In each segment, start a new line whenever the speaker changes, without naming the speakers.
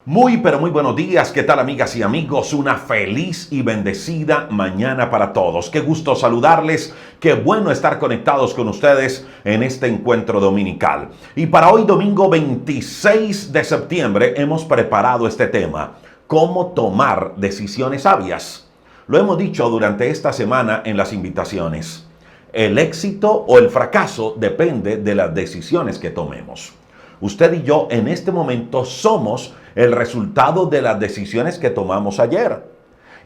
Muy, pero muy buenos días. ¿Qué tal, amigas y amigos? Una feliz y bendecida mañana para todos. Qué gusto saludarles. Qué bueno estar conectados con ustedes en este encuentro dominical. Y para hoy, domingo 26 de septiembre, hemos preparado este tema: cómo tomar decisiones sabias. Lo hemos dicho durante esta semana en las invitaciones. El éxito o el fracaso depende de las decisiones que tomemos. Usted y yo en este momento somos el resultado de las decisiones que tomamos ayer.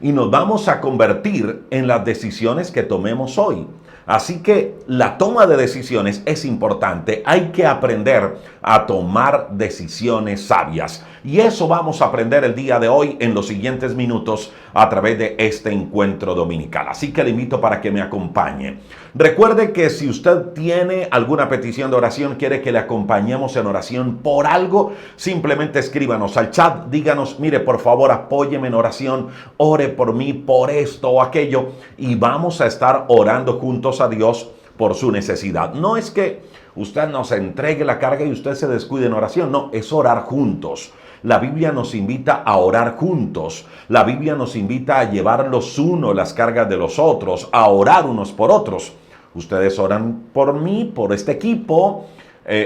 Y nos vamos a convertir en las decisiones que tomemos hoy. Así que la toma de decisiones es importante. Hay que aprender a tomar decisiones sabias. Y eso vamos a aprender el día de hoy en los siguientes minutos a través de este encuentro dominical. Así que le invito para que me acompañe. Recuerde que si usted tiene alguna petición de oración, quiere que le acompañemos en oración por algo, simplemente escríbanos al chat, díganos: mire, por favor, apóyeme en oración, ore por mí, por esto o aquello, y vamos a estar orando juntos a Dios por su necesidad. No es que usted nos entregue la carga y usted se descuide en oración, no, es orar juntos. La Biblia nos invita a orar juntos. La Biblia nos invita a llevar los unos las cargas de los otros, a orar unos por otros. Ustedes oran por mí, por este equipo.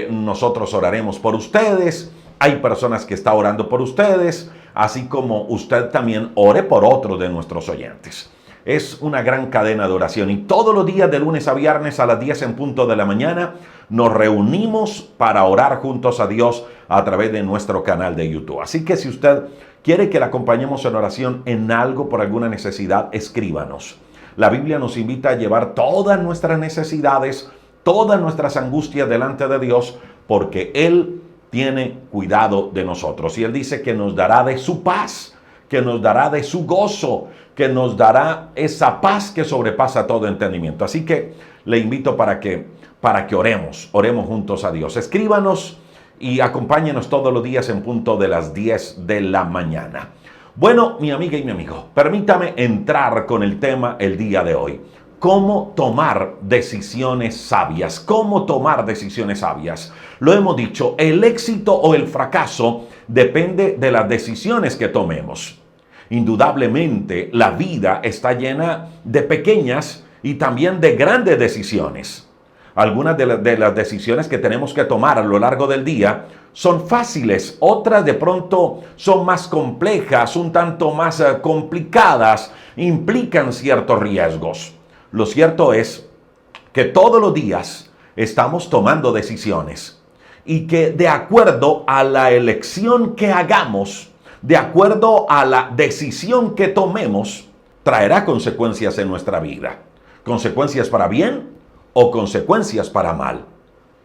Nosotros oraremos por ustedes. Hay personas que están orando por ustedes, así como usted también ore por otros de nuestros oyentes. Es una gran cadena de oración y todos los días de lunes a viernes a las 10 en punto de la mañana nos reunimos para orar juntos a Dios a través de nuestro canal de YouTube. Así que si usted quiere que le acompañemos en oración en algo por alguna necesidad, escríbanos. La Biblia nos invita a llevar todas nuestras necesidades, todas nuestras angustias delante de Dios, porque Él tiene cuidado de nosotros. Y Él dice que nos dará de su paz, que nos dará de su gozo, que nos dará esa paz que sobrepasa todo entendimiento. Así que le invito para que oremos juntos a Dios. Escríbanos y acompáñenos todos los días en punto de las 10 de la mañana. Bueno, mi amiga y mi amigo, permítame entrar con el tema el día de hoy. ¿Cómo tomar decisiones sabias? ¿Cómo tomar decisiones sabias? Lo hemos dicho, el éxito o el fracaso depende de las decisiones que tomemos. Indudablemente, la vida está llena de pequeñas y también de grandes decisiones. Algunas de las decisiones que tenemos que tomar a lo largo del día son fáciles, otras de pronto son más complejas, un tanto más complicadas, implican ciertos riesgos. Lo cierto es que todos los días estamos tomando decisiones y que de acuerdo a la elección que hagamos, de acuerdo a la decisión que tomemos, traerá consecuencias en nuestra vida. Consecuencias para bien o consecuencias para mal.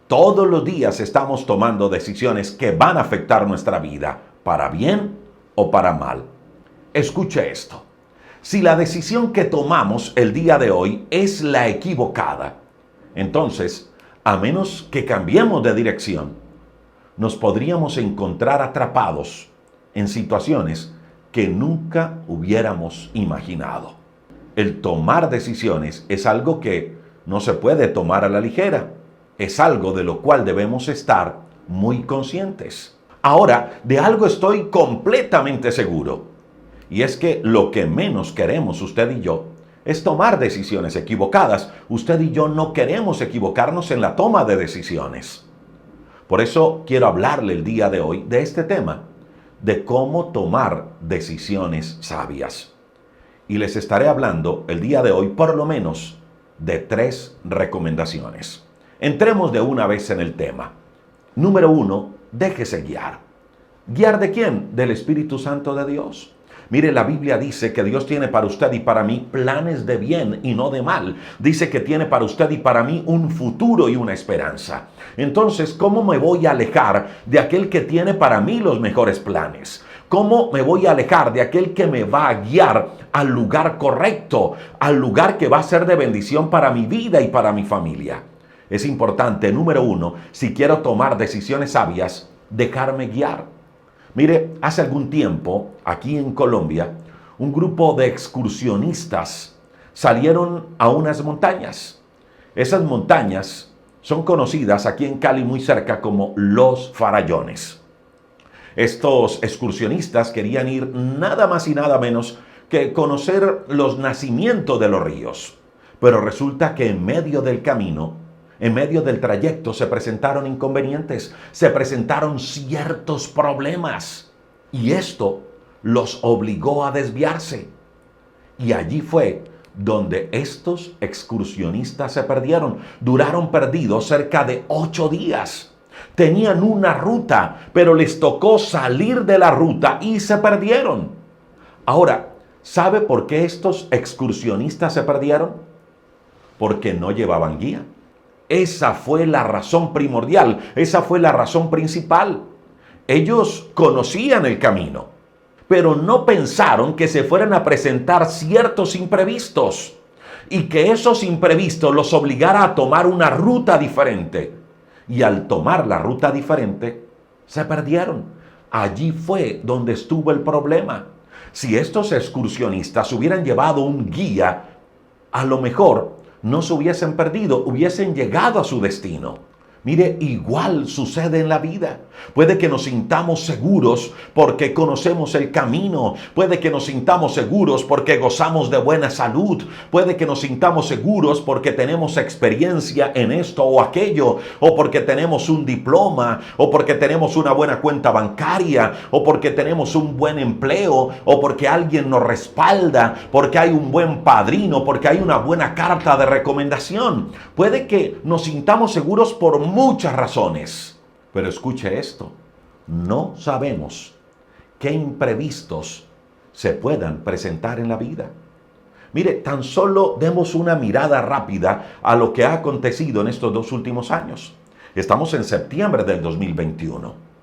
Todos los días estamos tomando decisiones que van a afectar nuestra vida, para bien o para mal. Escuche esto. Si la decisión que tomamos el día de hoy es la equivocada, entonces, a menos que cambiemos de dirección, nos podríamos encontrar atrapados en situaciones que nunca hubiéramos imaginado. El tomar decisiones es algo que no se puede tomar a la ligera. Es algo de lo cual debemos estar muy conscientes. Ahora, de algo estoy completamente seguro. Y es que lo que menos queremos usted y yo es tomar decisiones equivocadas. Usted y yo no queremos equivocarnos en la toma de decisiones. Por eso quiero hablarle el día de hoy de este tema, de cómo tomar decisiones sabias. Y les estaré hablando el día de hoy por lo menos de 3 recomendaciones. Entremos de una vez en el tema. Número 1, déjese guiar. ¿Guiar de quién? Del Espíritu Santo de Dios. Mire, la Biblia dice que Dios tiene para usted y para mí planes de bien y no de mal. Dice que tiene para usted y para mí un futuro y una esperanza. Entonces, ¿cómo me voy a alejar de aquel que tiene para mí los mejores planes? ¿Cómo me voy a alejar de aquel que me va a guiar al lugar correcto, al lugar que va a ser de bendición para mi vida y para mi familia? Es importante, número 1, si quiero tomar decisiones sabias, dejarme guiar. Mire, hace algún tiempo, aquí en Colombia, un grupo de excursionistas salieron a unas montañas. Esas montañas son conocidas aquí en Cali muy cerca como Los Farallones. Estos excursionistas querían ir nada más y nada menos que conocer los nacimientos de los ríos. Pero resulta que en medio del camino, en medio del trayecto, se presentaron inconvenientes, se presentaron ciertos problemas. Y esto los obligó a desviarse. Y allí fue donde estos excursionistas se perdieron. Duraron perdidos cerca de 8 días. Tenían una ruta, pero les tocó salir de la ruta y se perdieron. Ahora, ¿sabe por qué estos excursionistas se perdieron? Porque no llevaban guía. Esa fue la razón primordial, esa fue la razón principal. Ellos conocían el camino, pero no pensaron que se fueran a presentar ciertos imprevistos y que esos imprevistos los obligara a tomar una ruta diferente. Y al tomar la ruta diferente, se perdieron. Allí fue donde estuvo el problema. Si estos excursionistas hubieran llevado un guía, a lo mejor no se hubiesen perdido, hubiesen llegado a su destino. Mire, igual sucede en la vida. Puede que nos sintamos seguros porque conocemos el camino. Puede que nos sintamos seguros porque gozamos de buena salud. Puede que nos sintamos seguros porque tenemos experiencia en esto o aquello. O porque tenemos un diploma. O porque tenemos una buena cuenta bancaria. O porque tenemos un buen empleo. O porque alguien nos respalda. Porque hay un buen padrino. Porque hay una buena carta de recomendación. Puede que nos sintamos seguros por muchas razones, pero escuche esto, no sabemos qué imprevistos se puedan presentar en la vida. Mire, tan solo demos una mirada rápida a lo que ha acontecido en estos 2 últimos años. Estamos en septiembre del 2021.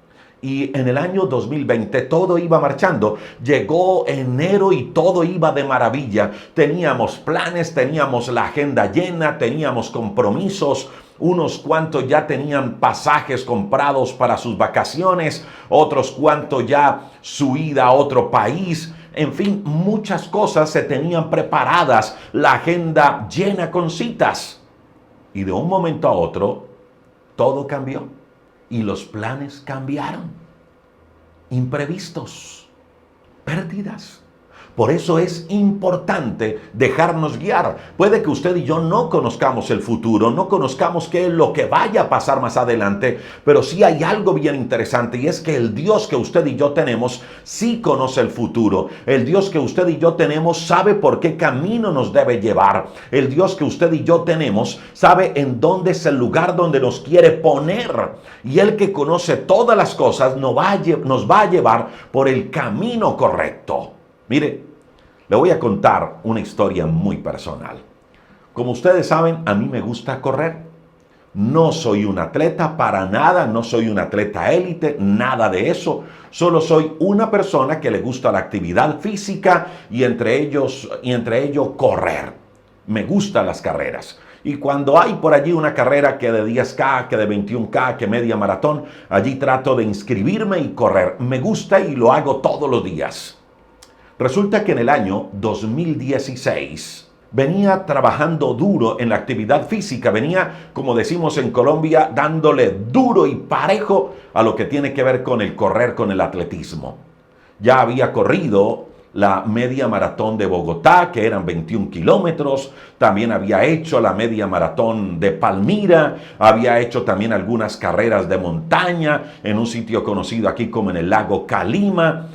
Y en el año 2020 todo iba marchando. Llegó enero y todo iba de maravilla. Teníamos planes, teníamos la agenda llena, teníamos compromisos. Unos cuantos ya tenían pasajes comprados para sus vacaciones, otros cuantos ya su ida a otro país. En fin, muchas cosas se tenían preparadas, la agenda llena con citas. Y de un momento a otro, todo cambió y los planes cambiaron. Imprevistos, pérdidas. Por eso es importante dejarnos guiar. Puede que usted y yo no conozcamos el futuro, no conozcamos qué es lo que vaya a pasar más adelante, pero sí hay algo bien interesante y es que el Dios que usted y yo tenemos sí conoce el futuro. El Dios que usted y yo tenemos sabe por qué camino nos debe llevar. El Dios que usted y yo tenemos sabe en dónde es el lugar donde nos quiere poner. Y el que conoce todas las cosas nos va a llevar por el camino correcto. Mire, le voy a contar una historia muy personal. Como ustedes saben, a mí me gusta correr. No soy un atleta para nada, no soy un atleta élite, nada de eso. Solo soy una persona que le gusta la actividad física y entre ello correr. Me gustan las carreras. Y cuando hay por allí una carrera que de 10K, que de 21K, que media maratón, allí trato de inscribirme y correr. Me gusta y lo hago todos los días. Resulta que en el año 2016 venía trabajando duro en la actividad física, venía, como decimos en Colombia, dándole duro y parejo a lo que tiene que ver con el correr, con el atletismo. Ya había corrido la media maratón de Bogotá, que eran 21 kilómetros, también había hecho la media maratón de Palmira, había hecho también algunas carreras de montaña en un sitio conocido aquí como en el lago Calima,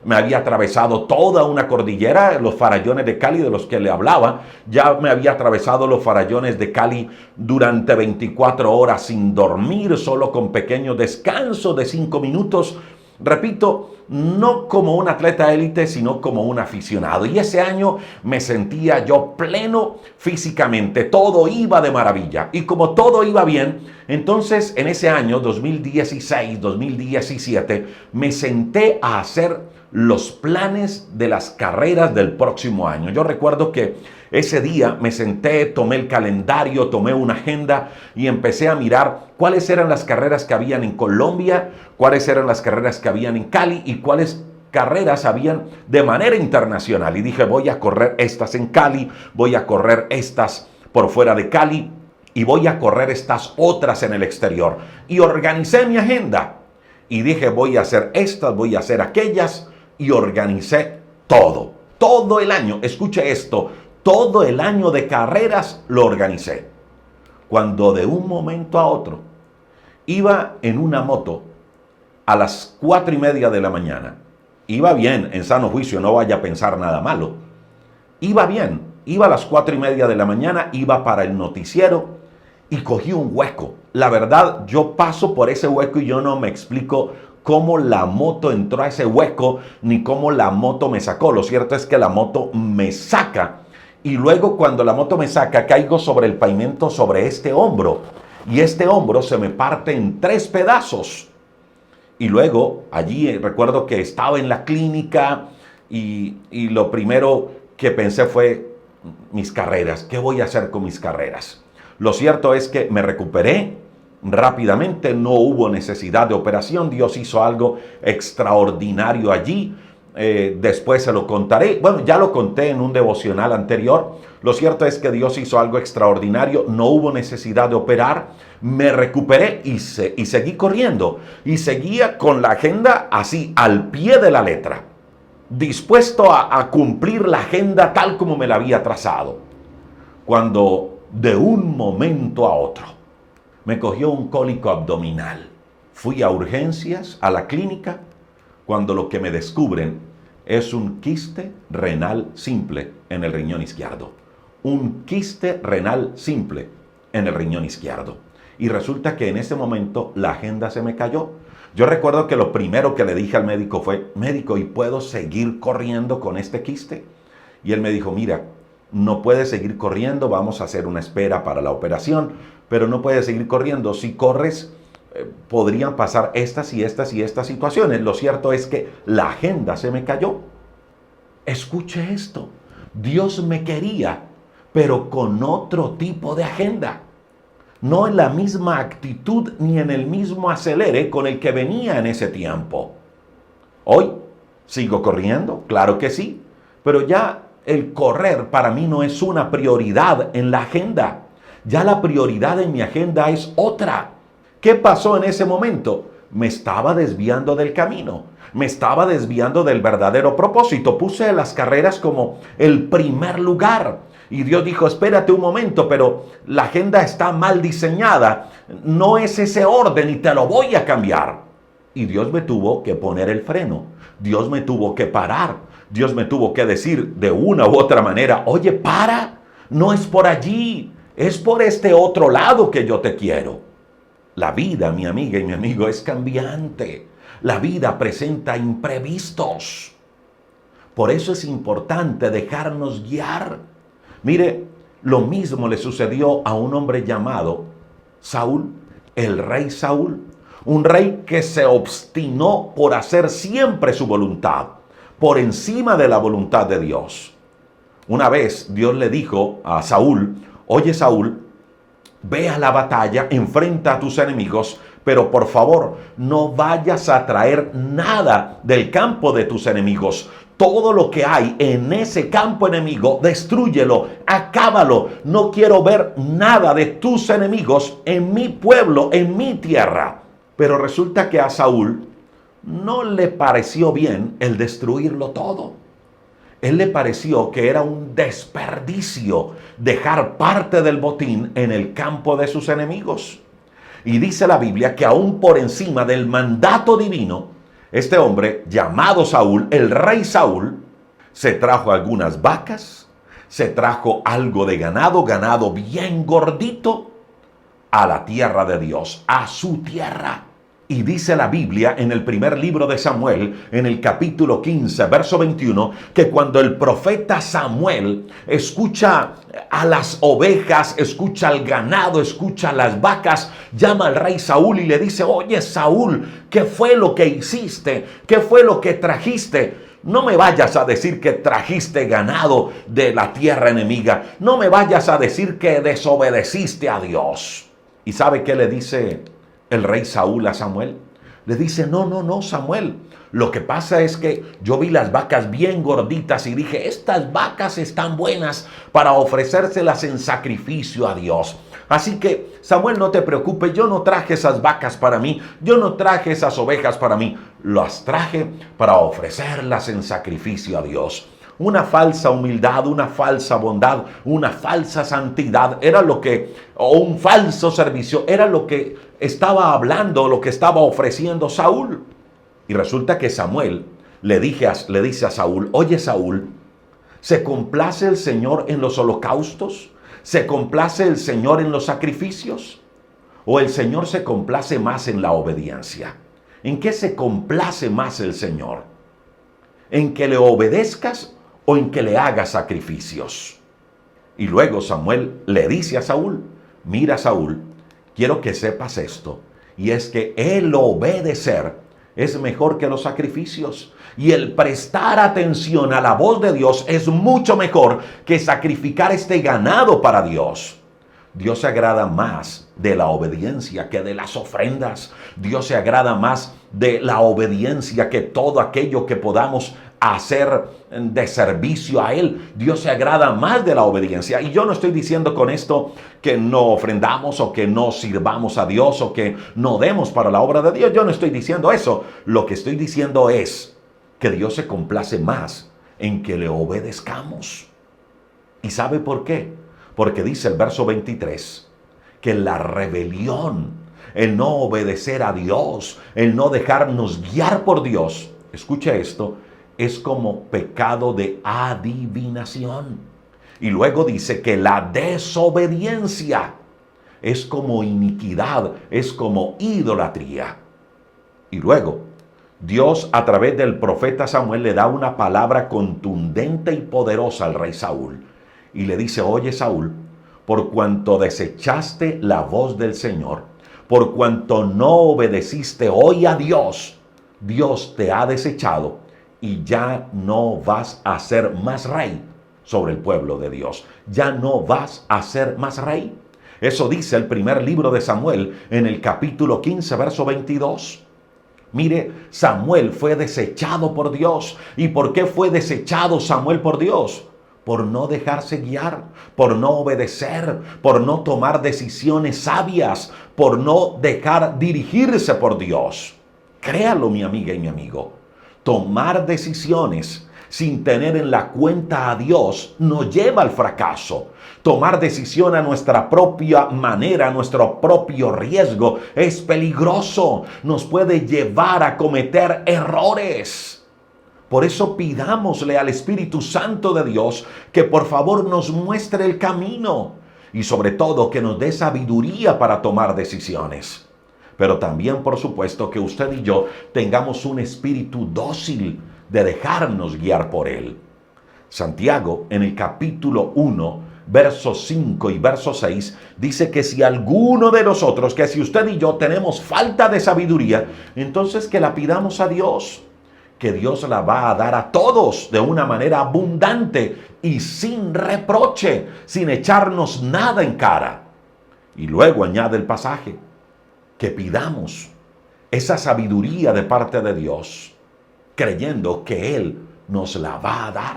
me había atravesado toda una cordillera, los farallones de Cali de los que le hablaba, ya me había atravesado los farallones de Cali durante 24 horas sin dormir, solo con pequeños descansos de 5 minutos. Repito, no como un atleta élite, sino como un aficionado. Y ese año me sentía yo pleno físicamente. Todo iba de maravilla. Y como todo iba bien, entonces en ese año 2016-2017 me senté a hacer los planes de las carreras del próximo año. Yo recuerdo que ese día me senté, tomé el calendario, tomé una agenda y empecé a mirar cuáles eran las carreras que habían en Colombia, cuáles eran las carreras que habían en Cali y cuáles carreras habían de manera internacional. Y dije, voy a correr estas en Cali, voy a correr estas por fuera de Cali y voy a correr estas otras en el exterior. Y organicé mi agenda. Y dije, voy a hacer estas, voy a hacer aquellas, y organicé todo. Todo el año, escuche esto, todo el año de carreras lo organicé. Cuando de un momento a otro iba en una moto a las 4:30 de la mañana, iba bien, en sano juicio, no vaya a pensar nada malo. Iba bien, iba a las 4:30 de la mañana, iba para el noticiero y cogí un hueco. La verdad, yo paso por ese hueco y yo no me explico cómo la moto entró a ese hueco, ni cómo la moto me sacó. Lo cierto es que la moto me saca. Y luego cuando la moto me saca, caigo sobre el pavimento, sobre este hombro. Y este hombro se me parte en 3 pedazos. Y luego allí recuerdo que estaba en la clínica y lo primero que pensé fue mis carreras. ¿Qué voy a hacer con mis carreras? Lo cierto es que me recuperé rápidamente, no hubo necesidad de operación. Dios hizo algo extraordinario allí. Después se lo contaré. Bueno, ya lo conté en un devocional anterior. Lo cierto es que Dios hizo algo extraordinario. No hubo necesidad de operar. Me recuperé y seguí corriendo. Y seguía con la agenda así, al pie de la letra. Dispuesto a cumplir la agenda tal como me la había trazado. Cuando de un momento a otro me cogió un cólico abdominal. Fui a urgencias, a la clínica, cuando lo que me descubren es un quiste renal simple en el riñón izquierdo. Un quiste renal simple en el riñón izquierdo. Y resulta que en ese momento la agenda se me cayó. Yo recuerdo que lo primero que le dije al médico fue, médico, ¿y puedo seguir corriendo con este quiste? Y él me dijo, mira, no puedes seguir corriendo, vamos a hacer una espera para la operación, pero no puedes seguir corriendo. Si corres, podrían pasar estas y estas y estas situaciones. Lo cierto es que la agenda se me cayó. Escuche esto, Dios me quería, pero con otro tipo de agenda. No en la misma actitud ni en el mismo acelere con el que venía en ese tiempo. Hoy, ¿sigo corriendo? Claro que sí, pero ya el correr para mí no es una prioridad en la agenda. Ya la prioridad en mi agenda es otra. ¿Qué pasó en ese momento? Me estaba desviando del camino. Me estaba desviando del verdadero propósito. Puse las carreras como el primer lugar. Y Dios dijo, espérate un momento, pero la agenda está mal diseñada. No es ese orden y te lo voy a cambiar. Y Dios me tuvo que poner el freno. Dios me tuvo que parar. Dios me tuvo que decir de una u otra manera, oye, para, no es por allí, es por este otro lado que yo te quiero. La vida, mi amiga y mi amigo, es cambiante. La vida presenta imprevistos. Por eso es importante dejarnos guiar. Mire, lo mismo le sucedió a un hombre llamado Saúl, el rey Saúl. Un rey que se obstinó por hacer siempre su voluntad, por encima de la voluntad de Dios. Una vez Dios le dijo a Saúl, oye Saúl, ve a la batalla, enfrenta a tus enemigos, pero por favor no vayas a traer nada del campo de tus enemigos. Todo lo que hay en ese campo enemigo, destrúyelo, acábalo. No quiero ver nada de tus enemigos en mi pueblo, en mi tierra. Pero resulta que a Saúl no le pareció bien el destruirlo todo. Él le pareció que era un desperdicio dejar parte del botín en el campo de sus enemigos. Y dice la Biblia que aún por encima del mandato divino, este hombre llamado Saúl, el rey Saúl, se trajo algunas vacas, se trajo algo de ganado, ganado bien gordito, a la tierra de Dios, a su tierra. Y dice la Biblia en el primer libro de Samuel, en el capítulo 15, verso 21, que cuando el profeta Samuel escucha a las ovejas, escucha al ganado, escucha a las vacas, llama al rey Saúl y le dice, oye Saúl, ¿qué fue lo que hiciste? ¿Qué fue lo que trajiste? No me vayas a decir que trajiste ganado de la tierra enemiga. No me vayas a decir que desobedeciste a Dios. ¿Y sabe qué le dice el rey Saúl a Samuel? Le dice, no, Samuel. Lo que pasa es que yo vi las vacas bien gorditas y dije, estas vacas están buenas para ofrecérselas en sacrificio a Dios. Así que, Samuel, no te preocupes, yo no traje esas vacas para mí, yo no traje esas ovejas para mí, las traje para ofrecerlas en sacrificio a Dios. Una falsa humildad, una falsa bondad, una falsa santidad, o un falso servicio, era lo que estaba hablando, lo que estaba ofreciendo Saúl. Y resulta que Samuel le dice a Saúl, oye Saúl, ¿se complace el Señor en los holocaustos? ¿Se complace el Señor en los sacrificios? ¿O el Señor se complace más en la obediencia? ¿En qué se complace más el Señor? ¿En que le obedezcas o en que le hagas sacrificios? Y luego Samuel le dice a Saúl, mira Saúl, quiero que sepas esto, y es que el obedecer es mejor que los sacrificios. Y el prestar atención a la voz de Dios es mucho mejor que sacrificar este ganado para Dios. Dios se agrada más de la obediencia que de las ofrendas. Dios se agrada más de la obediencia que todo aquello que podamos hacer de servicio a Él. Dios se agrada más de la obediencia. Y yo no estoy diciendo con esto que no ofrendamos o que no sirvamos a Dios o que no demos para la obra de Dios. Yo no estoy diciendo eso. Lo que estoy diciendo es que Dios se complace más en que le obedezcamos. ¿Y sabe por qué? Porque dice el verso 23 que la rebelión, el no obedecer a Dios, el no dejarnos guiar por Dios, escuche esto, es como pecado de adivinación. Y luego dice que la desobediencia es como iniquidad, es como idolatría. Y luego Dios a través del profeta Samuel le da una palabra contundente y poderosa al rey Saúl. Y le dice, oye Saúl, por cuanto desechaste la voz del Señor, por cuanto no obedeciste hoy a Dios, Dios te ha desechado y ya no vas a ser más rey sobre el pueblo de Dios. Ya no vas a ser más rey. Eso dice el primer libro de Samuel en el capítulo 15, verso 22. Mire, Samuel fue desechado por Dios. ¿Y por qué fue desechado Samuel por Dios? Por no dejarse guiar, por no obedecer, por no tomar decisiones sabias, por no dejar dirigirse por Dios. Créalo, mi amiga y mi amigo. Tomar decisiones sin tener en la cuenta a Dios nos lleva al fracaso. Tomar decisión a nuestra propia manera, a nuestro propio riesgo, es peligroso. Nos puede llevar a cometer errores. Por eso pidámosle al Espíritu Santo de Dios que por favor nos muestre el camino y sobre todo que nos dé sabiduría para tomar decisiones. Pero también, por supuesto, que usted y yo tengamos un espíritu dócil de dejarnos guiar por Él. Santiago, en el capítulo 1, versos 5 y verso 6, dice que si alguno de nosotros, que si usted y yo tenemos falta de sabiduría, entonces que la pidamos a Dios, que Dios la va a dar a todos de una manera abundante y sin reproche, sin echarnos nada en cara. Y luego añade el pasaje, que pidamos esa sabiduría de parte de Dios, creyendo que Él nos la va a dar.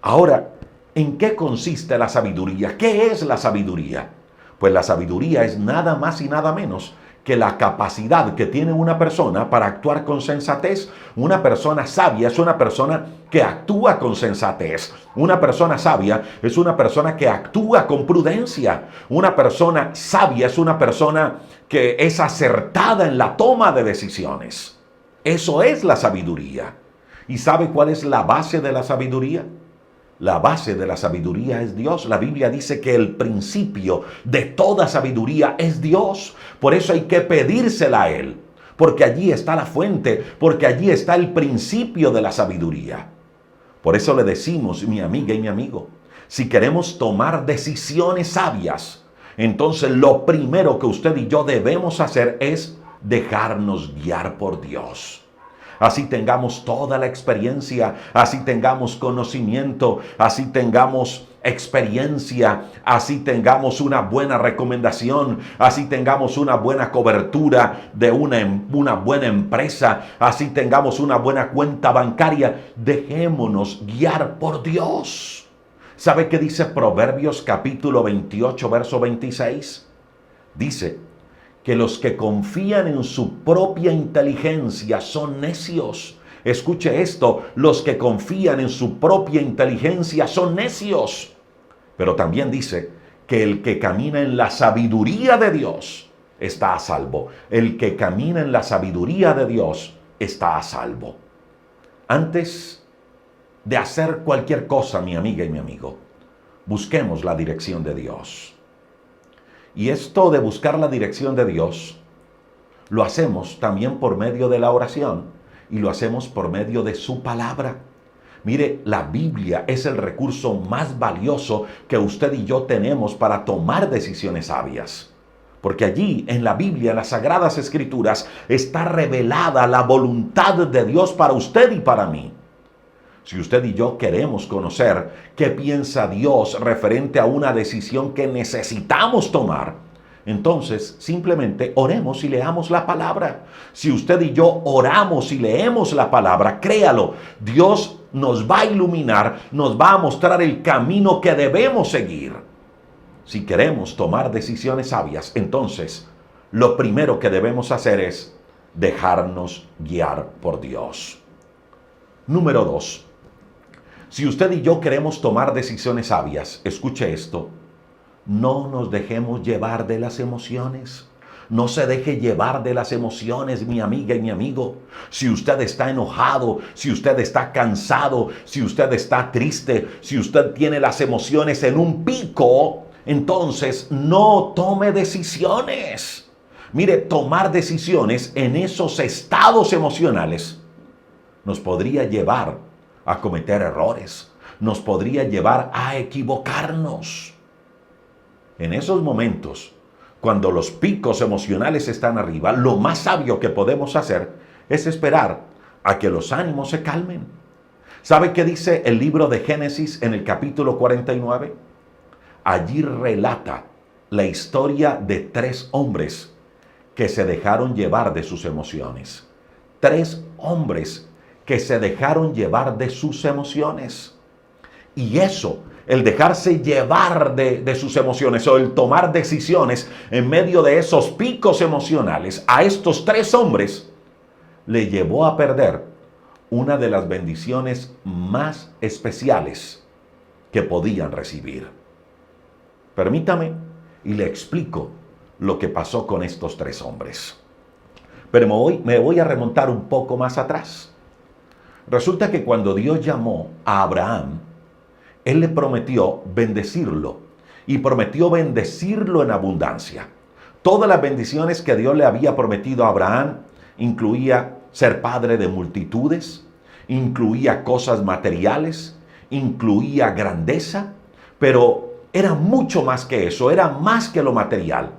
Ahora, ¿en qué consiste la sabiduría? ¿Qué es la sabiduría? Pues la sabiduría es nada más y nada menos que la capacidad que tiene una persona para actuar con sensatez. Una persona sabia es una persona que actúa con sensatez. Una persona sabia es una persona que actúa con prudencia. Una persona sabia es una persona que es acertada en la toma de decisiones. Eso es la sabiduría. ¿Y sabe cuál es la base de la sabiduría? La base de la sabiduría es Dios. La Biblia dice que el principio de toda sabiduría es Dios. Por eso hay que pedírsela a Él. Porque allí está la fuente, porque allí está el principio de la sabiduría. Por eso le decimos, mi amiga y mi amigo, si queremos tomar decisiones sabias, entonces lo primero que usted y yo debemos hacer es dejarnos guiar por Dios. Así tengamos toda la experiencia, así tengamos conocimiento, así tengamos experiencia, así tengamos una buena recomendación, así tengamos una buena cobertura de una buena empresa, así tengamos una buena cuenta bancaria, dejémonos guiar por Dios. ¿Sabe qué dice Proverbios capítulo 28, verso 26? Dice que los que confían en su propia inteligencia son necios. Escuche esto, los que confían en su propia inteligencia son necios. Pero también dice que el que camina en la sabiduría de Dios está a salvo. El que camina en la sabiduría de Dios está a salvo. Antes de hacer cualquier cosa, mi amiga y mi amigo, busquemos la dirección de Dios. Y esto de buscar la dirección de Dios, lo hacemos también por medio de la oración y lo hacemos por medio de su palabra. Mire, la Biblia es el recurso más valioso que usted y yo tenemos para tomar decisiones sabias. Porque allí, en la Biblia, en las Sagradas Escrituras, está revelada la voluntad de Dios para usted y para mí. Si usted y yo queremos conocer qué piensa Dios referente a una decisión que necesitamos tomar, entonces simplemente oremos y leamos la palabra. Si usted y yo oramos y leemos la palabra, créalo, Dios nos va a iluminar, nos va a mostrar el camino que debemos seguir. Si queremos tomar decisiones sabias, entonces lo primero que debemos hacer es dejarnos guiar por Dios. Número 2. Si usted y yo queremos tomar decisiones sabias, escuche esto, no nos dejemos llevar de las emociones. No se deje llevar de las emociones, mi amiga y mi amigo. Si usted está enojado, si usted está cansado, si usted está triste, si usted tiene las emociones en un pico, entonces no tome decisiones. Mire, tomar decisiones en esos estados emocionales nos podría llevar a cometer errores, nos podría llevar a equivocarnos. En esos momentos, cuando los picos emocionales están arriba, lo más sabio que podemos hacer es esperar a que los ánimos se calmen. ¿Sabe qué dice el libro de Génesis en el capítulo 49? Allí relata la historia de 3 hombres que se dejaron llevar de sus emociones. 3 hombres que se dejaron llevar de sus emociones. Y eso, el dejarse llevar de sus emociones o el tomar decisiones en medio de esos picos emocionales, a estos 3 hombres le llevó a perder una de las bendiciones más especiales que podían recibir. Permítame y le explico lo que pasó con estos 3 hombres. Pero me voy a remontar un poco más atrás. Resulta que cuando Dios llamó a Abraham, Él le prometió bendecirlo y prometió bendecirlo en abundancia. Todas las bendiciones que Dios le había prometido a Abraham incluía ser padre de multitudes, incluía cosas materiales, incluía grandeza, pero era mucho más que eso, era más que lo material.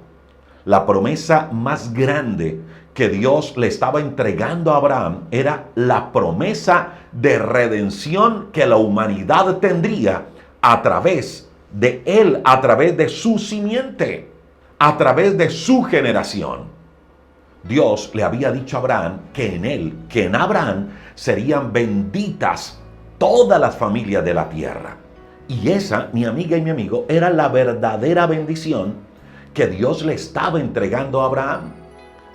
La promesa más grande que Dios le estaba entregando a Abraham era la promesa de redención que la humanidad tendría a través de él, a través de su simiente, a través de su generación. Dios le había dicho a Abraham que en él, que en Abraham serían benditas todas las familias de la tierra. Y esa, mi amiga y mi amigo, era la verdadera bendición que Dios le estaba entregando a Abraham.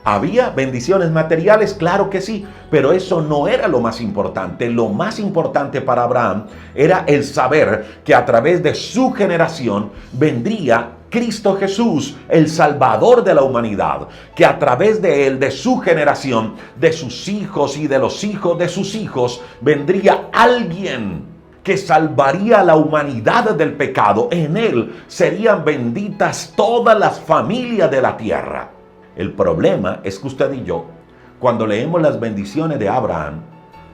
¿Había bendiciones materiales? Claro que sí, pero eso no era lo más importante. Lo más importante para Abraham era el saber que a través de su generación vendría Cristo Jesús, el Salvador de la humanidad, que a través de él, de su generación, de sus hijos y de los hijos de sus hijos, vendría alguien que salvaría a la humanidad del pecado. En él serían benditas todas las familias de la tierra. El problema es que usted y yo, cuando leemos las bendiciones de Abraham,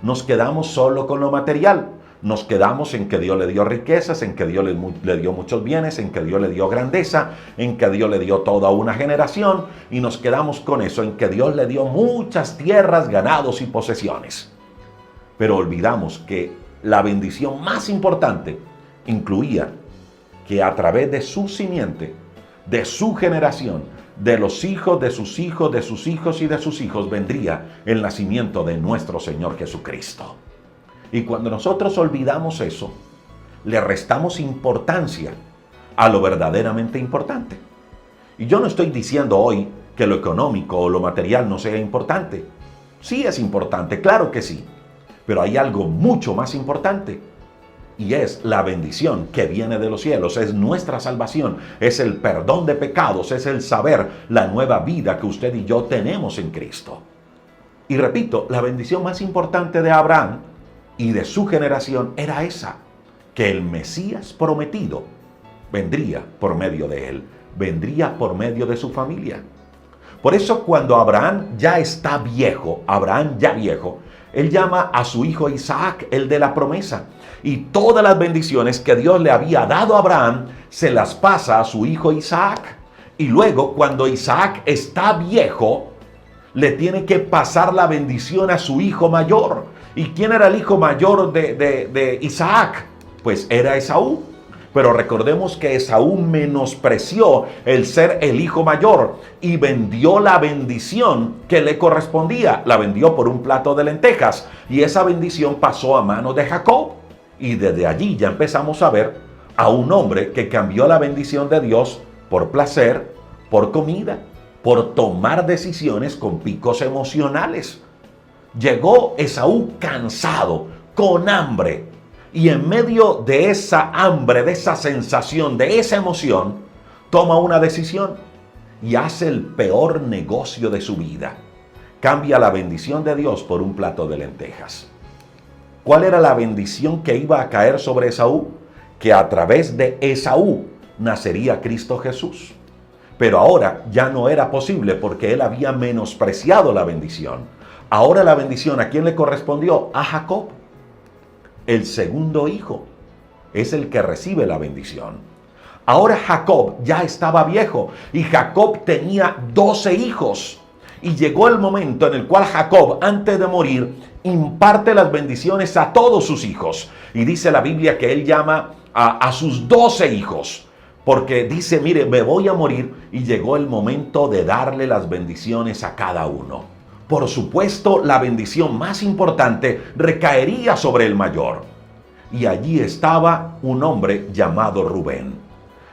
nos quedamos solo con lo material. Nos quedamos en que Dios le dio riquezas, en que Dios le dio muchos bienes, en que Dios le dio grandeza, en que Dios le dio toda una generación, y nos quedamos con eso, en que Dios le dio muchas tierras, ganados y posesiones. Pero olvidamos que la bendición más importante incluía que a través de su simiente, de su generación, de los hijos, de sus hijos, de sus hijos y de sus hijos, vendría el nacimiento de nuestro Señor Jesucristo. Y cuando nosotros olvidamos eso, le restamos importancia a lo verdaderamente importante. Y yo no estoy diciendo hoy que lo económico o lo material no sea importante. Sí es importante, claro que sí. Pero hay algo mucho más importante. Y es la bendición que viene de los cielos, es nuestra salvación, es el perdón de pecados, es el saber la nueva vida que usted y yo tenemos en Cristo. Y repito, la bendición más importante de Abraham y de su generación era esa, que el Mesías prometido vendría por medio de él, vendría por medio de su familia. Por eso cuando Abraham ya está viejo, él llama a su hijo Isaac, el de la promesa. Y todas las bendiciones que Dios le había dado a Abraham, se las pasa a su hijo Isaac. Y luego, cuando Isaac está viejo, le tiene que pasar la bendición a su hijo mayor. ¿Y quién era el hijo mayor de Isaac? Pues era Esaú. Pero recordemos que Esaú menospreció el ser el hijo mayor y vendió la bendición que le correspondía. La vendió por un plato de lentejas y esa bendición pasó a manos de Jacob. Y desde allí ya empezamos a ver a un hombre que cambió la bendición de Dios por placer, por comida, por tomar decisiones con picos emocionales. Llegó Esaú cansado, con hambre. Y en medio de esa hambre, de esa sensación, de esa emoción, toma una decisión y hace el peor negocio de su vida. Cambia la bendición de Dios por un plato de lentejas. ¿Cuál era la bendición que iba a caer sobre Esaú? Que a través de Esaú nacería Cristo Jesús. Pero ahora ya no era posible porque él había menospreciado la bendición. Ahora la bendición, ¿a quién le correspondió? A Jacob. El segundo hijo es el que recibe la bendición. Ahora Jacob ya estaba viejo y Jacob tenía 12 hijos. Y llegó el momento en el cual Jacob, antes de morir, imparte las bendiciones a todos sus hijos. Y dice la Biblia que él llama a sus 12 hijos. Porque dice, mire, me voy a morir. Y llegó el momento de darle las bendiciones a cada uno. Por supuesto, la bendición más importante recaería sobre el mayor. Y allí estaba un hombre llamado Rubén,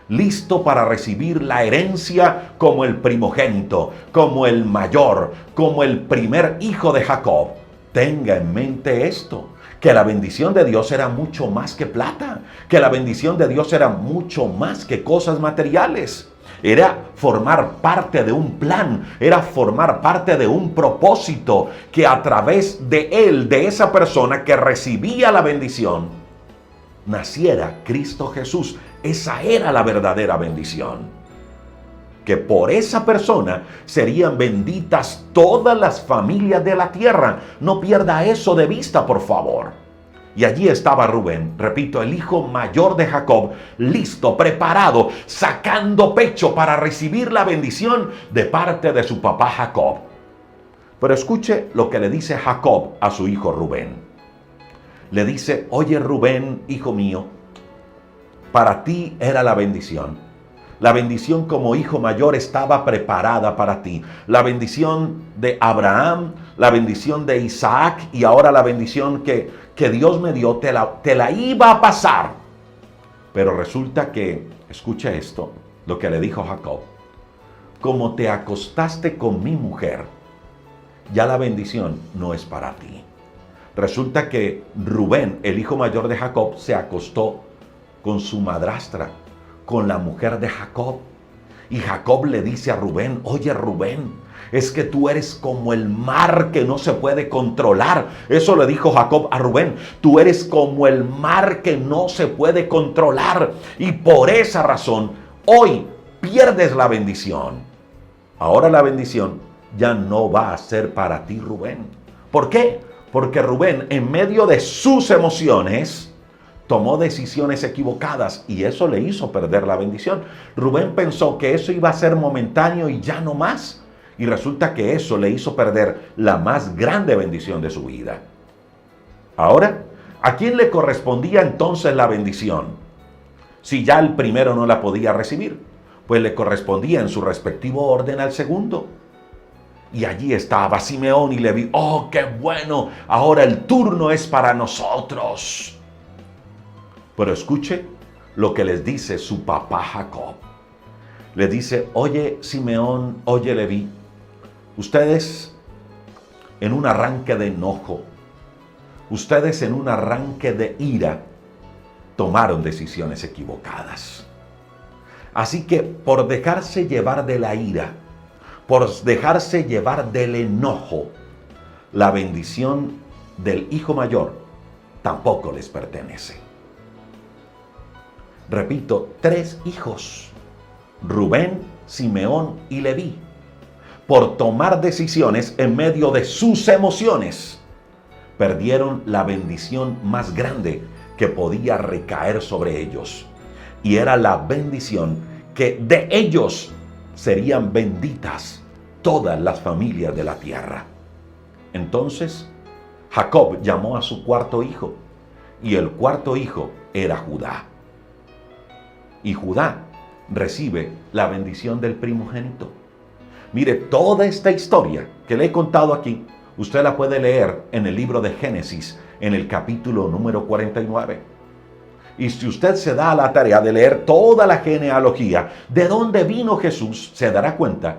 listo para recibir la herencia como el primogénito, como el mayor, como el primer hijo de Jacob. Tenga en mente esto, que la bendición de Dios era mucho más que plata, que la bendición de Dios era mucho más que cosas materiales. Era formar parte de un plan, era formar parte de un propósito que a través de él, de esa persona que recibía la bendición, naciera Cristo Jesús. Esa era la verdadera bendición. Que por esa persona serían benditas todas las familias de la tierra. No pierda eso de vista, por favor. Y allí estaba Rubén, repito, el hijo mayor de Jacob, listo, preparado, sacando pecho para recibir la bendición de parte de su papá Jacob. Pero escuche lo que le dice Jacob a su hijo Rubén. Le dice, oye Rubén, hijo mío, para ti era la bendición. La bendición como hijo mayor estaba preparada para ti. La bendición de Abraham, la bendición de Isaac y ahora la bendición que Dios me dio, te la iba a pasar. Pero resulta que, escucha esto, lo que le dijo Jacob. Como te acostaste con mi mujer, ya la bendición no es para ti. Resulta que Rubén, el hijo mayor de Jacob, se acostó con su madrastra, con la mujer de Jacob. Y Jacob le dice a Rubén, oye Rubén, es que tú eres como el mar que no se puede controlar. Eso le dijo Jacob a Rubén, tú eres como el mar que no se puede controlar. Y por esa razón, hoy pierdes la bendición. Ahora la bendición ya no va a ser para ti, Rubén. ¿Por qué? Porque Rubén, en medio de sus emociones, tomó decisiones equivocadas y eso le hizo perder la bendición. Rubén pensó que eso iba a ser momentáneo y ya no más. Y resulta que eso le hizo perder la más grande bendición de su vida. Ahora, ¿a quién le correspondía entonces la bendición? Si ya el primero no la podía recibir, pues le correspondía en su respectivo orden al segundo. Y allí estaba Simeón y Leví. ¡Oh, qué bueno! Ahora el turno es para nosotros. Pero escuche lo que les dice su papá Jacob. Le dice, oye Simeón, oye Leví, ustedes en un arranque de enojo, ustedes en un arranque de ira, tomaron decisiones equivocadas. Así que por dejarse llevar de la ira, por dejarse llevar del enojo, la bendición del hijo mayor tampoco les pertenece. Repito, 3 hijos, Rubén, Simeón y Leví, por tomar decisiones en medio de sus emociones, perdieron la bendición más grande que podía recaer sobre ellos. Y era la bendición que de ellos serían benditas todas las familias de la tierra. Entonces, Jacob llamó a su cuarto hijo, y el cuarto hijo era Judá. Y Judá recibe la bendición del primogénito. Mire, toda esta historia que le he contado aquí, usted la puede leer en el libro de Génesis, en el capítulo número 49. Y si usted se da a la tarea de leer toda la genealogía de dónde vino Jesús, se dará cuenta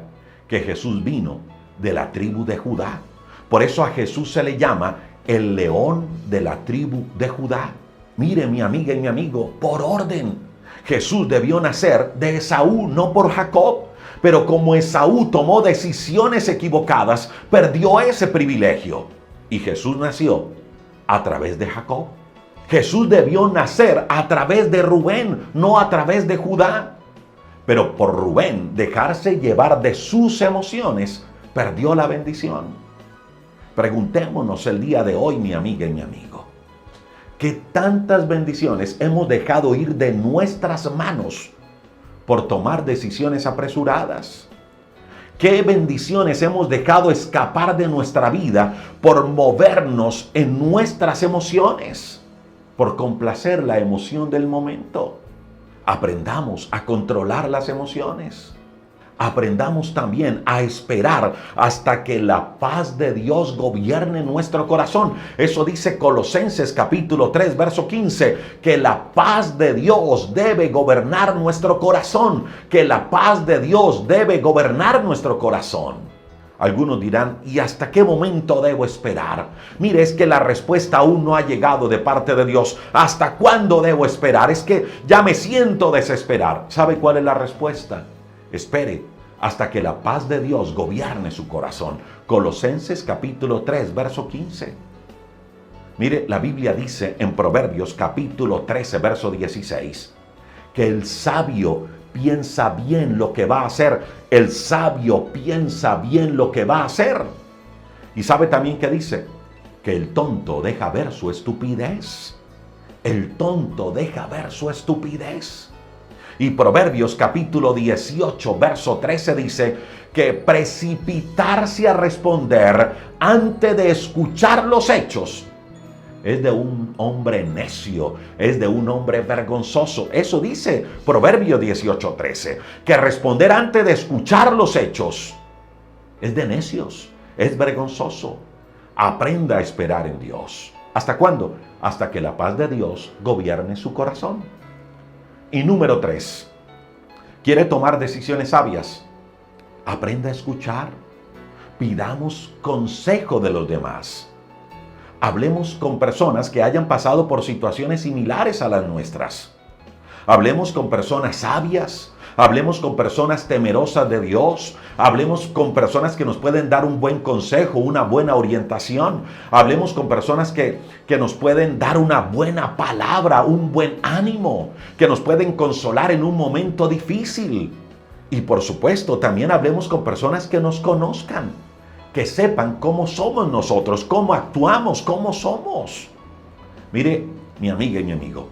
que Jesús vino de la tribu de Judá. Por eso a Jesús se le llama el león de la tribu de Judá. Mire, mi amiga y mi amigo, por orden. Jesús debió nacer de Esaú, no por Jacob. Pero como Esaú tomó decisiones equivocadas, perdió ese privilegio. Y Jesús nació a través de Jacob. Jesús debió nacer a través de Rubén, no a través de Judá. Pero por Rubén dejarse llevar de sus emociones, perdió la bendición. Preguntémonos el día de hoy, mi amiga y mi amigo, ¿qué tantas bendiciones hemos dejado ir de nuestras manos por tomar decisiones apresuradas? ¿Qué bendiciones hemos dejado escapar de nuestra vida por movernos en nuestras emociones? Por complacer la emoción del momento. Aprendamos a controlar las emociones. Aprendamos también a esperar hasta que la paz de Dios gobierne nuestro corazón. Eso dice Colosenses capítulo 3, verso 15, que la paz de Dios debe gobernar nuestro corazón, que la paz de Dios debe gobernar nuestro corazón. Algunos dirán, ¿y hasta qué momento debo esperar? Mire, es que la respuesta aún no ha llegado de parte de Dios. ¿Hasta cuándo debo esperar? Es que ya me siento desesperar. ¿Sabe cuál es la respuesta? Espere hasta que la paz de Dios gobierne su corazón. Colosenses capítulo 3, verso 15. Mire, la Biblia dice en Proverbios capítulo 13, verso 16, que el sabio piensa bien lo que va a hacer. El sabio piensa bien lo que va a hacer. Y sabe también que dice que el tonto deja ver su estupidez. El tonto deja ver su estupidez. Y Proverbios capítulo 18, verso 13 dice que precipitarse a responder antes de escuchar los hechos es de un hombre necio, es de un hombre vergonzoso. Eso dice Proverbios 18, 13, que responder antes de escuchar los hechos es de necios, es vergonzoso. Aprenda a esperar en Dios. ¿Hasta cuándo? Hasta que la paz de Dios gobierne su corazón. Y número 3, ¿quiere tomar decisiones sabias? Aprenda a escuchar. Pidamos consejo de los demás. Hablemos con personas que hayan pasado por situaciones similares a las nuestras. Hablemos con personas sabias. Hablemos con personas temerosas de Dios. Hablemos con personas que nos pueden dar un buen consejo, una buena orientación. Hablemos con personas que nos pueden dar una buena palabra, un buen ánimo, que nos pueden consolar en un momento difícil. Y por supuesto, también hablemos con personas que nos conozcan, que sepan cómo somos nosotros, cómo actuamos, cómo somos. Mire, mi amiga y mi amigo,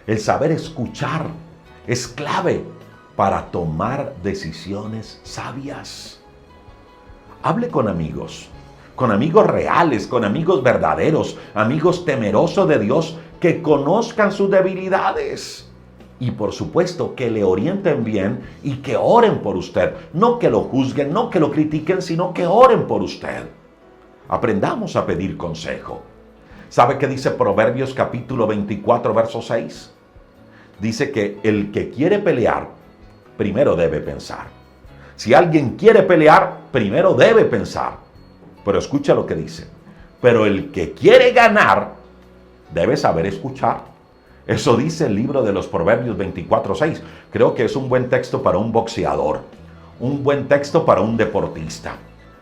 el saber escuchar es clave para tomar decisiones sabias. Hable con amigos reales, con amigos verdaderos, amigos temerosos de Dios, que conozcan sus debilidades. Y por supuesto que le orienten bien y que oren por usted. No que lo juzguen, no que lo critiquen, sino que oren por usted. Aprendamos a pedir consejo. ¿Sabe qué dice Proverbios capítulo 24, verso 6? dice que el que quiere pelear, primero debe pensar. Si alguien quiere pelear, primero debe pensar. Pero escucha lo que dice. Pero el que quiere ganar, debe saber escuchar. Eso dice el libro de los Proverbios 24:6. Creo que es un buen texto para un boxeador, un buen texto para un deportista.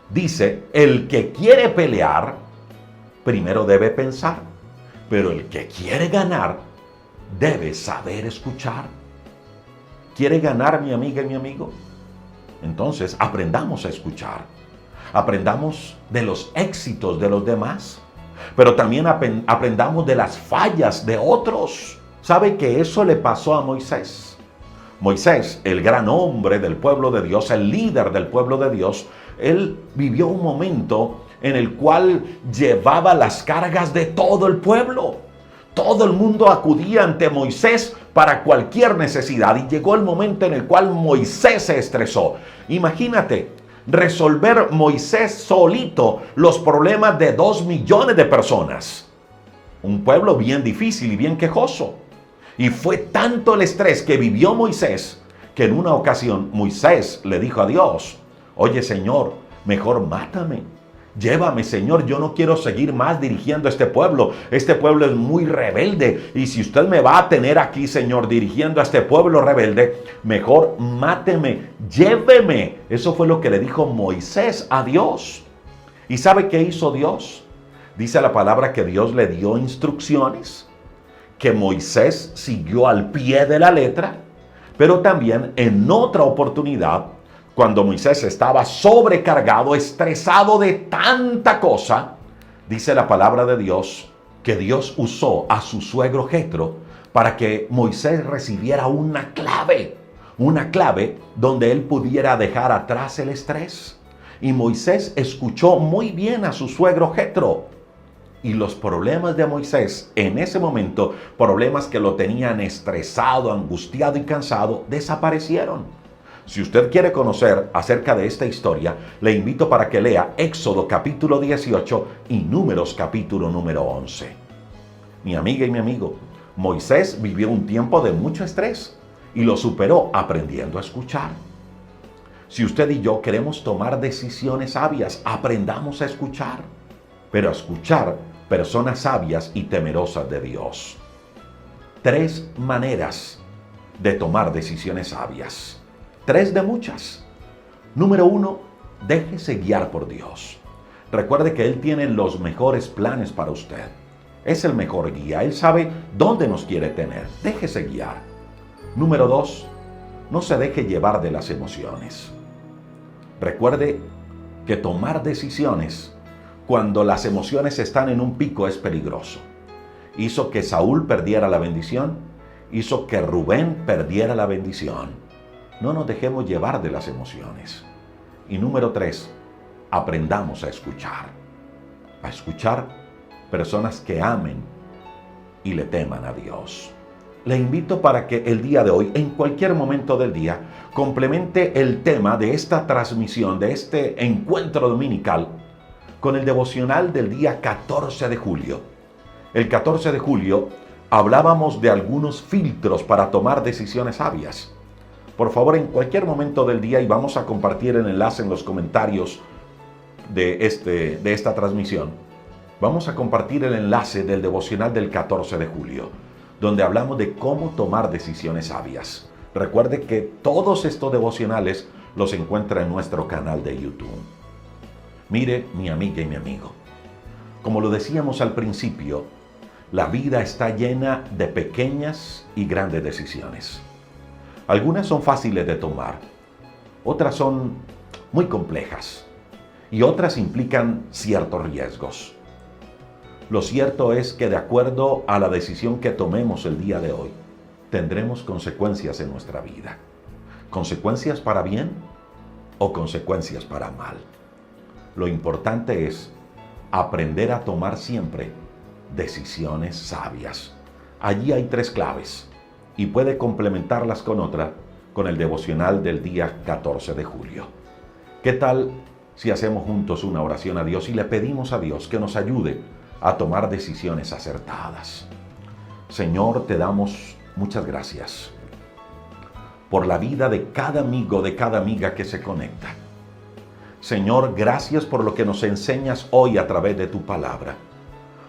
Dice, el que quiere pelear, primero debe pensar. Pero el que quiere ganar, debe saber escuchar. ¿Quiere ganar, mi amiga y mi amigo? Entonces, aprendamos a escuchar. Aprendamos de los éxitos de los demás, pero también aprendamos de las fallas de otros. ¿Sabe que eso le pasó a Moisés? Moisés, el gran hombre del pueblo de Dios, el líder del pueblo de Dios, él vivió un momento en el cual llevaba las cargas de todo el pueblo. Todo el mundo acudía ante Moisés para cualquier necesidad y llegó el momento en el cual Moisés se estresó. Imagínate resolver Moisés solito los problemas de 2 millones de personas. Un pueblo bien difícil y bien quejoso. Y fue tanto el estrés que vivió Moisés que en una ocasión Moisés le dijo a Dios, oye Señor, mejor mátame. Llévame, Señor, yo no quiero seguir más dirigiendo este pueblo. Este pueblo es muy rebelde. Y si usted me va a tener aquí, Señor, dirigiendo a este pueblo rebelde, mejor máteme, lléveme. Eso fue lo que le dijo Moisés a Dios. ¿Y sabe qué hizo Dios? Dice la palabra que Dios le dio instrucciones, que Moisés siguió al pie de la letra, pero también en otra oportunidad, cuando Moisés estaba sobrecargado, estresado de tanta cosa, dice la palabra de Dios que Dios usó a su suegro Jetro para que Moisés recibiera una clave donde él pudiera dejar atrás el estrés. Y Moisés escuchó muy bien a su suegro Jetro. Y los problemas de Moisés en ese momento, problemas que lo tenían estresado, angustiado y cansado, desaparecieron. Si usted quiere conocer acerca de esta historia, le invito para que lea Éxodo capítulo 18 y Números capítulo número 11. Mi amiga y mi amigo, Moisés vivió un tiempo de mucho estrés y lo superó aprendiendo a escuchar. Si usted y yo queremos tomar decisiones sabias, aprendamos a escuchar, pero a escuchar personas sabias y temerosas de Dios. 3 maneras de tomar decisiones sabias. 3 de muchas. Número 1, déjese guiar por Dios. Recuerde que Él tiene los mejores planes para usted. Es el mejor guía. Él sabe dónde nos quiere tener. Déjese guiar. Número 2, no se deje llevar de las emociones. Recuerde que tomar decisiones cuando las emociones están en un pico es peligroso. Hizo que Saúl perdiera la bendición. Hizo que Rubén perdiera la bendición. No nos dejemos llevar de las emociones. Y número 3, aprendamos a escuchar. A escuchar personas que amen y le teman a Dios. Le invito para que el día de hoy, en cualquier momento del día, complemente el tema de esta transmisión, de este encuentro dominical, con el devocional del día 14 de julio. El 14 de julio hablábamos de algunos filtros para tomar decisiones sabias. Por favor, en cualquier momento del día, y vamos a compartir el enlace en los comentarios de esta transmisión, vamos a compartir el enlace del devocional del 14 de julio, donde hablamos de cómo tomar decisiones sabias. Recuerde que todos estos devocionales los encuentra en nuestro canal de YouTube. Mire, mi amiga y mi amigo, como lo decíamos al principio, la vida está llena de pequeñas y grandes decisiones. Algunas son fáciles de tomar, otras son muy complejas y otras implican ciertos riesgos. Lo cierto es que de acuerdo a la decisión que tomemos el día de hoy, tendremos consecuencias en nuestra vida. ¿Consecuencias para bien o consecuencias para mal? Lo importante es aprender a tomar siempre decisiones sabias. Allí hay 3 claves y puede complementarlas con otra, con el devocional del día 14 de julio. ¿Qué tal si hacemos juntos una oración a Dios y le pedimos a Dios que nos ayude a tomar decisiones acertadas? Señor, te damos Muchas gracias por la vida de cada amigo, de cada amiga que se conecta. Señor, gracias por lo que nos enseñas hoy a través de tu palabra.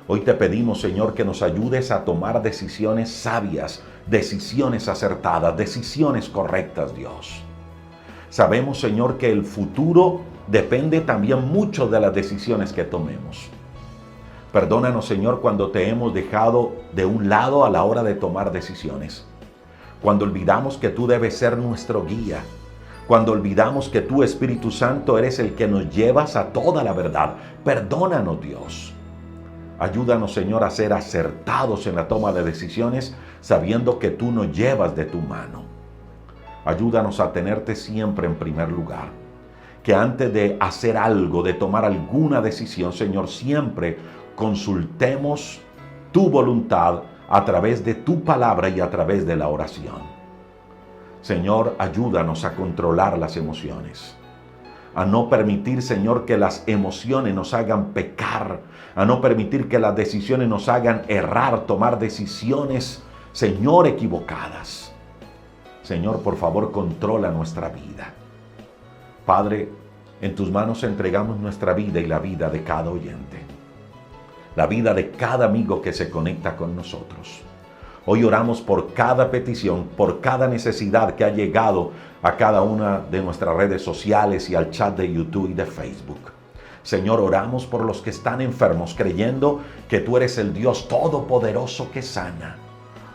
Hoy te pedimos, Señor, que nos ayudes a tomar decisiones sabias, decisiones acertadas, decisiones correctas, Dios. Sabemos, Señor, que el futuro depende también mucho de las decisiones que tomemos. Perdónanos, Señor, cuando te hemos dejado de un lado a la hora de tomar decisiones. Cuando olvidamos que tú debes ser nuestro guía. Cuando olvidamos que tú, Espíritu Santo, eres el que nos llevas a toda la verdad. Perdónanos, Dios. Ayúdanos, Señor, a ser acertados en la toma de decisiones, sabiendo que tú nos llevas de tu mano. Ayúdanos a tenerte siempre en primer lugar. Que antes de hacer algo, de tomar alguna decisión, Señor, siempre consultemos tu voluntad a través de tu palabra y a través de la oración. Señor, ayúdanos a controlar las emociones, a no permitir, Señor, que las emociones nos hagan pecar, a no permitir que las decisiones nos hagan errar, tomar decisiones, Señor, equivocadas. Señor, por favor, controla nuestra vida. Padre, en tus manos entregamos nuestra vida y la vida de cada oyente, la vida de cada amigo que se conecta con nosotros. Hoy oramos por cada petición, por cada necesidad que ha llegado a cada una de nuestras redes sociales y al chat de YouTube y de Facebook. Señor, oramos por los que están enfermos, creyendo que tú eres el Dios todopoderoso que sana.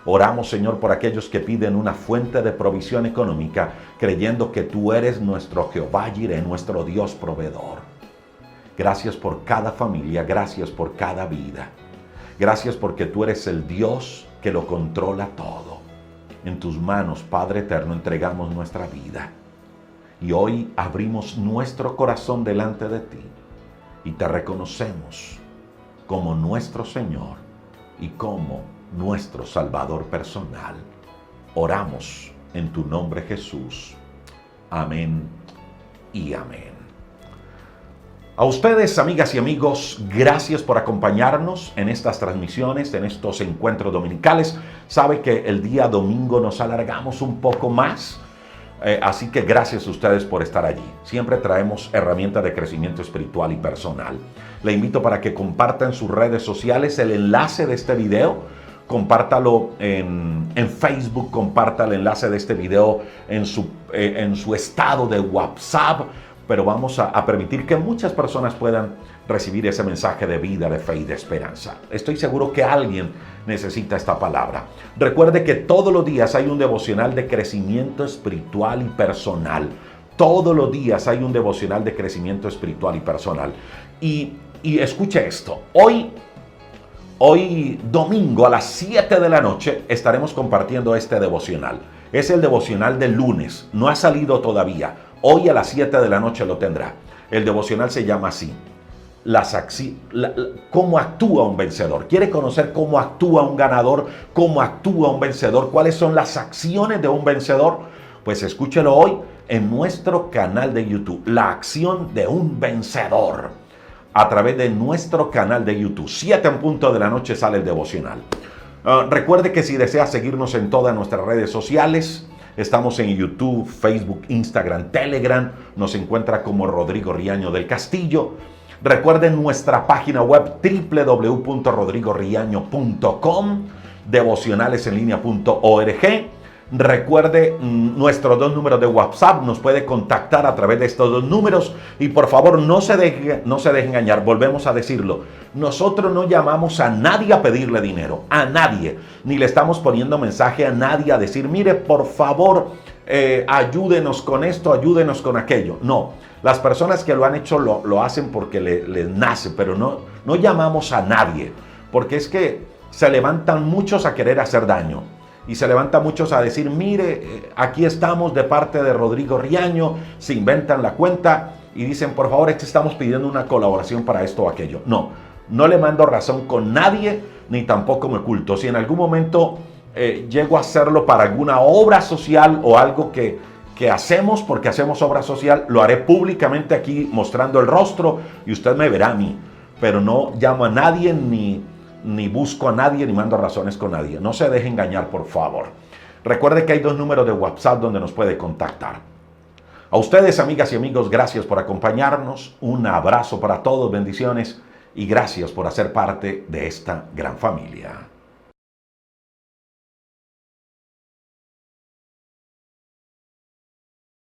Oramos, Señor, por aquellos que piden una fuente de provisión económica, creyendo que tú eres nuestro Jehová Jireh, nuestro Dios proveedor. Gracias por cada familia, gracias por cada vida. Gracias porque tú eres el Dios que lo controla todo. En tus manos, Padre eterno, entregamos nuestra vida. Y hoy abrimos nuestro corazón delante de ti y te reconocemos como nuestro Señor y como nuestro Salvador personal. Oramos en tu nombre, Jesús. Amén y amén. A ustedes, amigas y amigos, gracias por acompañarnos en estas transmisiones, en estos encuentros dominicales. Sabe que el día domingo nos alargamos un poco más, así que gracias a ustedes por estar allí. Siempre traemos herramientas de crecimiento espiritual y personal. Le invito para que compartan en sus redes sociales el enlace de este video. Compártalo en Facebook, comparta el enlace de este video en su estado de WhatsApp. Pero vamos a permitir que muchas personas puedan recibir ese mensaje de vida, de fe y de esperanza. Estoy seguro que alguien necesita esta palabra. Recuerde que todos los días hay un devocional de crecimiento espiritual y personal. Todos los días hay un devocional de crecimiento espiritual y personal. Y escuche esto. Hoy domingo a las 7 de la noche estaremos compartiendo este devocional. Es el devocional del lunes. No ha salido todavía. Hoy a las 7 de la noche lo tendrá. El devocional se llama así: ¿cómo actúa un vencedor? ¿Quiere conocer cómo actúa un ganador? ¿Cómo actúa un vencedor? ¿Cuáles son las acciones de un vencedor? Pues escúchelo hoy en nuestro canal de YouTube. La acción de un vencedor. A través de nuestro canal de YouTube. 7 en punto de la noche sale el devocional. Recuerde que si desea seguirnos en todas nuestras redes sociales, estamos en YouTube, Facebook, Instagram, Telegram. Nos encuentra como Rodrigo Riaño del Castillo. Recuerden nuestra página web www.rodrigoriaño.com, devocionalesenlinea.org. Recuerde nuestros 2 números de WhatsApp. Nos puede contactar a través de estos 2 números. Y por favor, no se deje engañar. Volvemos a decirlo. Nosotros no llamamos a nadie a pedirle dinero. A nadie. Ni le estamos poniendo mensaje a nadie a decir: mire, por favor, ayúdenos con esto, ayúdenos con aquello. No. Las personas que lo han hecho lo hacen porque les nace. Pero no llamamos a nadie. Porque es que se levantan muchos a querer hacer daño. Y se levantan muchos a decir: mire, aquí estamos de parte de Rodrigo Riaño. Se inventan la cuenta y dicen: por favor, estamos pidiendo una colaboración para esto o aquello. No le mando razón con nadie, ni tampoco me oculto. Si en algún momento llego a hacerlo para alguna obra social o algo que hacemos, porque hacemos obra social, lo haré públicamente aquí mostrando el rostro y usted me verá a mí. Pero no llamo a nadie, ni busco a nadie, ni mando razones con nadie. No se deje engañar, por favor. Recuerde que hay 2 números de WhatsApp donde nos puede contactar. A ustedes, amigas y amigos, gracias por acompañarnos. Un abrazo para todos, bendiciones y gracias por hacer parte de esta gran familia.